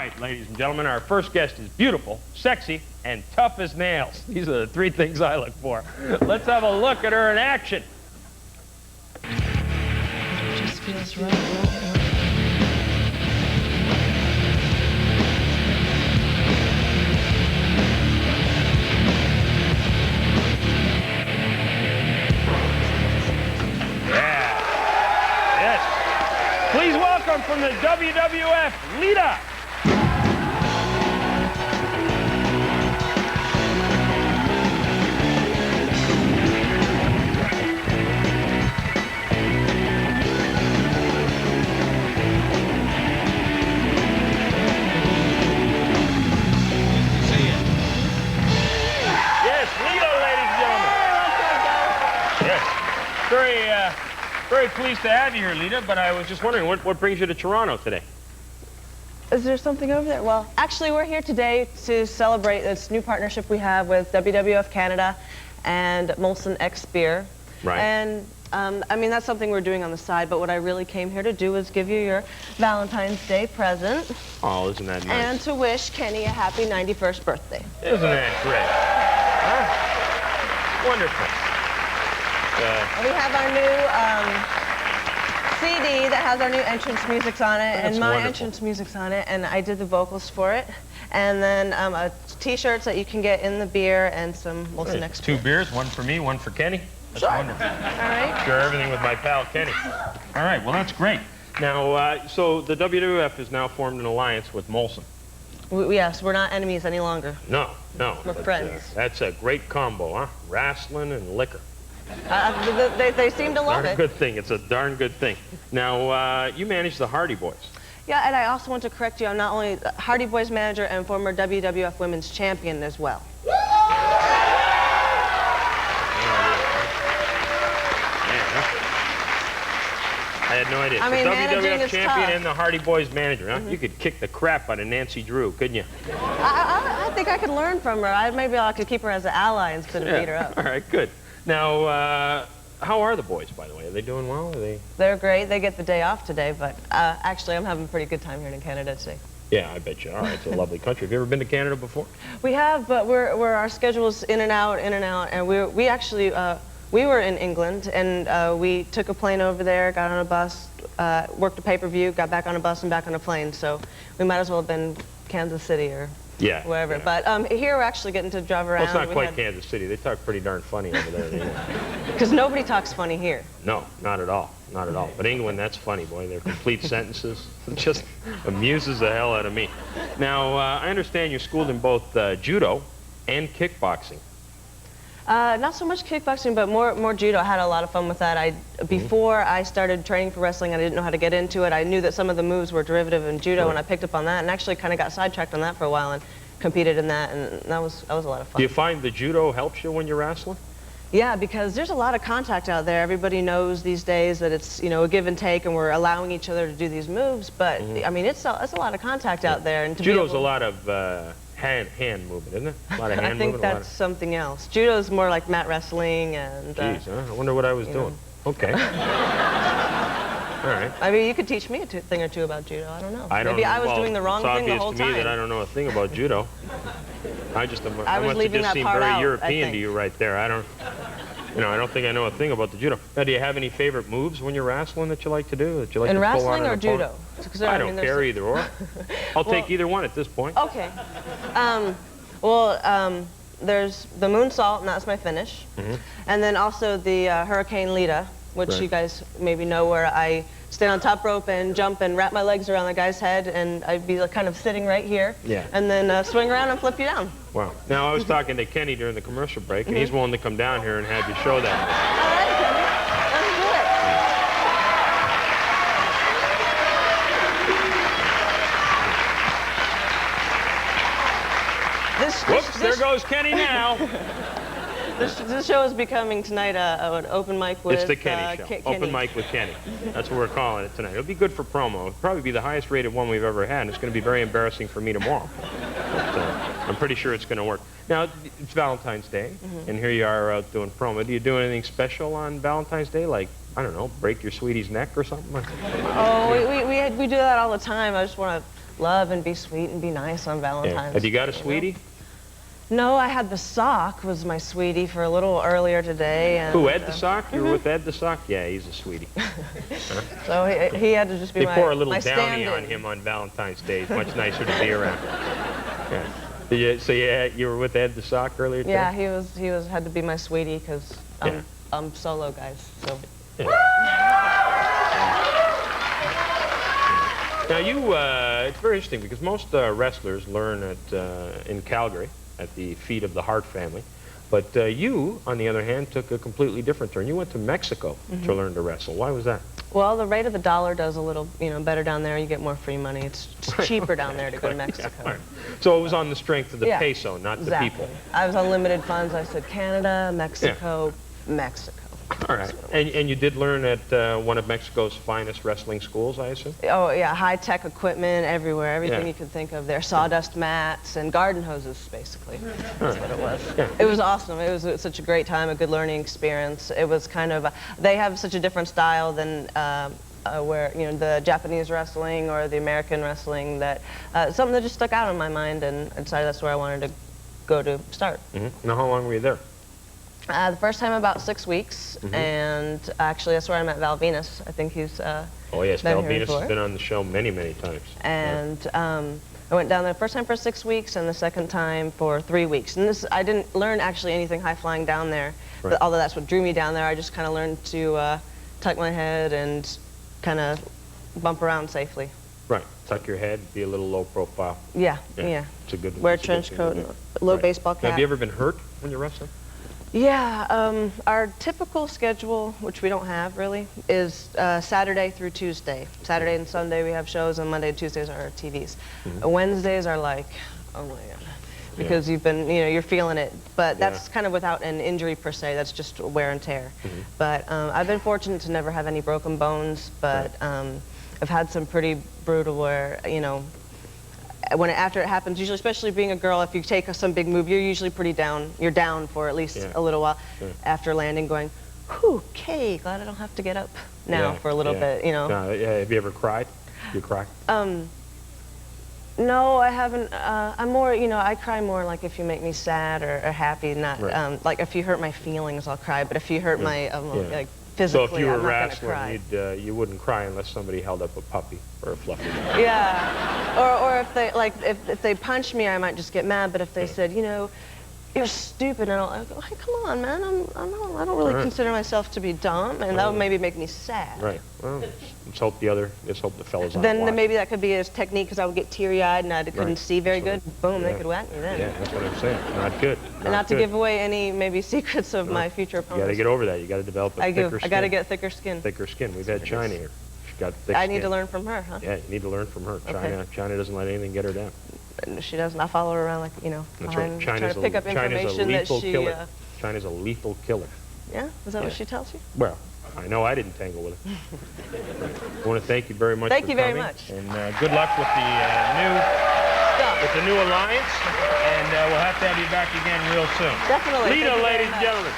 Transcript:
right, ladies and gentlemen, our first guest is beautiful, sexy, and tough as nails. These are the three things I look for. Let's have a look at her in action. It just feels right. Please welcome from the WWF, Lita. Yes, Lita, ladies and gentlemen. Yes. Very pleased to have you here, Lita, but I was just wondering, what brings you to Toronto today? Is there something over there? Well, actually, we're here today to celebrate this new partnership we have with WWF Canada and Molson X Beer. Right. And, I mean, that's something we're doing on the side, but what I really came here to do is give you your Valentine's Day present. Oh, isn't that nice? And to wish Kenny a happy 91st birthday. Isn't that great? Huh? Wonderful. We have our new CD that has our new entrance music on it, and my entrance music's on it, and I did the vocals for it. And then T-shirts that you can get in the beer and some Molson X Beer. 2 beers, one for me, one for Kenny. That's wonderful. All right. Share everything with my pal Kenny. All right, well, that's great. Now, so the WWF has now formed an alliance with Molson. Yes, we're not enemies any longer. No. We're friends. That's a great combo, huh? Wrestling and liquor. They seem to love it. Darn good thing. It's a darn good thing. Now, you manage the Hardy Boys. Yeah, and I also want to correct you. I'm not only the Hardy Boys manager and former WWF Women's Champion as well. I had no idea. I mean, the managing WWF is champion tough. and the Hardy Boys manager, huh? You could kick the crap out of Nancy Drew, couldn't you? I think I could learn from her. Maybe I could keep her as an ally instead of beat her up. All right, good. Now, how are the boys, by the way? Are they doing well? They're great. They get the day off today, but actually, I'm having a pretty good time here in Canada today. Yeah, I bet you are. It's a lovely country. Have you ever been to Canada before? We have, but our schedule's in and out, and we actually we were in England, and we took a plane over there, got on a bus, worked a pay-per-view, got back on a bus and back on a plane. So we might as well have been Kansas City or wherever. Yeah. But here we're actually getting to drive around. Well, it's not quite Kansas City. They talk pretty darn funny over there. Because nobody talks funny here. No, not at all. Not at all. But England, that's funny, boy. They're complete sentences. It just amuses the hell out of me. Now, I understand you're schooled in both judo and kickboxing. Not so much kickboxing, but more judo. I had a lot of fun with that. Before I started training for wrestling, I didn't know how to get into it. I knew that some of the moves were derivative in judo, and I picked up on that, and actually kind of got sidetracked on that for a while and competed in that, and that was a lot of fun. Do you find the judo helps you when you're wrestling? Yeah, because there's a lot of contact out there. Everybody knows these days that it's, you know, a give and take, and we're allowing each other to do these moves. But I mean, it's a lot of contact out there. And judo's a lot of hand movement, isn't it? A lot of hand I think movement, that's something else. Judo's more like mat wrestling and. Jeez, I wonder what I was doing. Okay. All right. I mean, you could teach me a thing or two about judo. I don't know. Maybe I was doing the wrong thing the whole It's obvious to me time. that I don't know a thing about judo. I must have just seemed very out, European to you right there. I don't think I know a thing about the judo. Now, do you have any favorite moves when you're wrestling that you like to do? That you like in to pull wrestling on or judo? I don't care either or. I'll take either one at this point. Okay. There's the moonsault, and that's my finish. And then also the Hurricane Lita, which you guys maybe know, where I stand on top rope and jump and wrap my legs around the guy's head, and I'd be kind of sitting right here. Yeah. And then swing around and flip you down. Wow. Now, I was talking to Kenny during the commercial break, and he's willing to come down here and have you show that. All right, Kenny. Let's do it. Whoops, there goes Kenny now. This show is becoming tonight an open mic with... It's the Kenny Show. Open mic with Kenny. That's what we're calling it tonight. It'll be good for promo. It'll probably be the highest rated one we've ever had, and it's going to be very embarrassing for me tomorrow. But, I'm pretty sure it's going to work. Now, it's Valentine's Day, and here you are out doing promo. Do you do anything special on Valentine's Day? Like, I don't know, break your sweetie's neck or something? Oh, we do that all the time. I just want to love and be sweet and be nice on Valentine's Day. Have you got a know? sweetie? No, I had the sock was my sweetie for a little earlier today. And, Who, Ed the Sock? You were with Ed the Sock? Yeah, he's a sweetie. Huh? So he had to just be they my pour a little my downy stand-in. on him on Valentine's Day. It's much nicer to be around. Yeah. So you were with Ed the Sock earlier today? Yeah, he was had to be my sweetie because I'm solo, guys. So. Yeah. Now it's very interesting because most wrestlers learn in Calgary at the feet of the Hart family. But you, on the other hand, took a completely different turn. You went to Mexico to learn to wrestle. Why was that? Well, the rate of the dollar does a little, better down there. You get more free money. It's cheaper down there to go to Mexico. Yeah, right. So it was on the strength of the peso, not exactly. the people. I was on limited funds. I said Canada, Mexico, Mexico. All right. And you did learn at one of Mexico's finest wrestling schools, I assume? Oh, yeah, high-tech equipment everywhere, everything you could think of there. Sawdust mats and garden hoses, basically. That's what it was. Yeah. It was awesome. It was such a great time, a good learning experience. It was kind of, they have such a different style than where, the Japanese wrestling or the American wrestling, that something that just stuck out in my mind, and I decided that's where I wanted to go to start. Now, how long were you there? The first time about 6 weeks, and actually that's where I met Val Venus. I think he's Oh yes, been Val here Venus before. has been on the show many, many times. And I went down there the first time for 6 weeks, and the second time for 3 weeks. And I didn't learn actually anything high-flying down there, but although that's what drew me down there, I just kind of learned to tuck my head and kind of bump around safely. Right. Tuck your head, be a little low profile. Yeah. It's a good. Wear a it's trench good coat thing to and do. a low baseball cap. Have you ever been hurt when you're wrestling? Yeah, our typical schedule, which we don't have really, is Saturday through Tuesday. Saturday and Sunday we have shows, and Monday and Tuesdays are our TVs. Wednesdays are like, oh my God, because you've been, you're feeling it. But that's kind of without an injury per se. That's just wear and tear. But I've been fortunate to never have any broken bones. But I've had some pretty brutal where, after it happens, usually, especially being a girl, if you take some big move, you're usually pretty down. You're down for at least a little while after landing, going, whew, okay, glad I don't have to get up now for a little bit, Have you ever cried? You cry? No, I haven't. I'm more, I cry more like if you make me sad or happy, not like if you hurt my feelings, I'll cry. But if you hurt my like physically, so if you were I'm not wrestling, gonna cry. you wouldn't cry unless somebody held up a puppy or a fluffy dog. Yeah, or if they if they punch me, I might just get mad. But if they said, you're stupid, and I'll go, hey, come on, man, I don't really consider myself to be dumb, and that would maybe make me sad. Right. Well, let's hope the fellas on Then maybe that could be his technique, because I would get teary-eyed and I couldn't see very good. Boom, they could whack me then. Yeah, that's what I'm saying. Not good. Not to give away any maybe secrets of my future opponents. You got to get over that. You got to develop a thicker skin. I got to get thicker skin. Thicker skin. We've had China here. She's got thick skin. I need to learn from her, huh? Yeah, you need to learn from her. Okay. China doesn't let anything get her down. She doesn't. I follow her around like, That's right. trying to pick up information that she... killer. China's a lethal killer. Yeah? Is that what she tells you? Well, I know I didn't tangle with her. I want to thank you very much for coming. Thank you very much. And good luck with the new alliance. And we'll have to have you back again real soon. Definitely. Lita, ladies and gentlemen.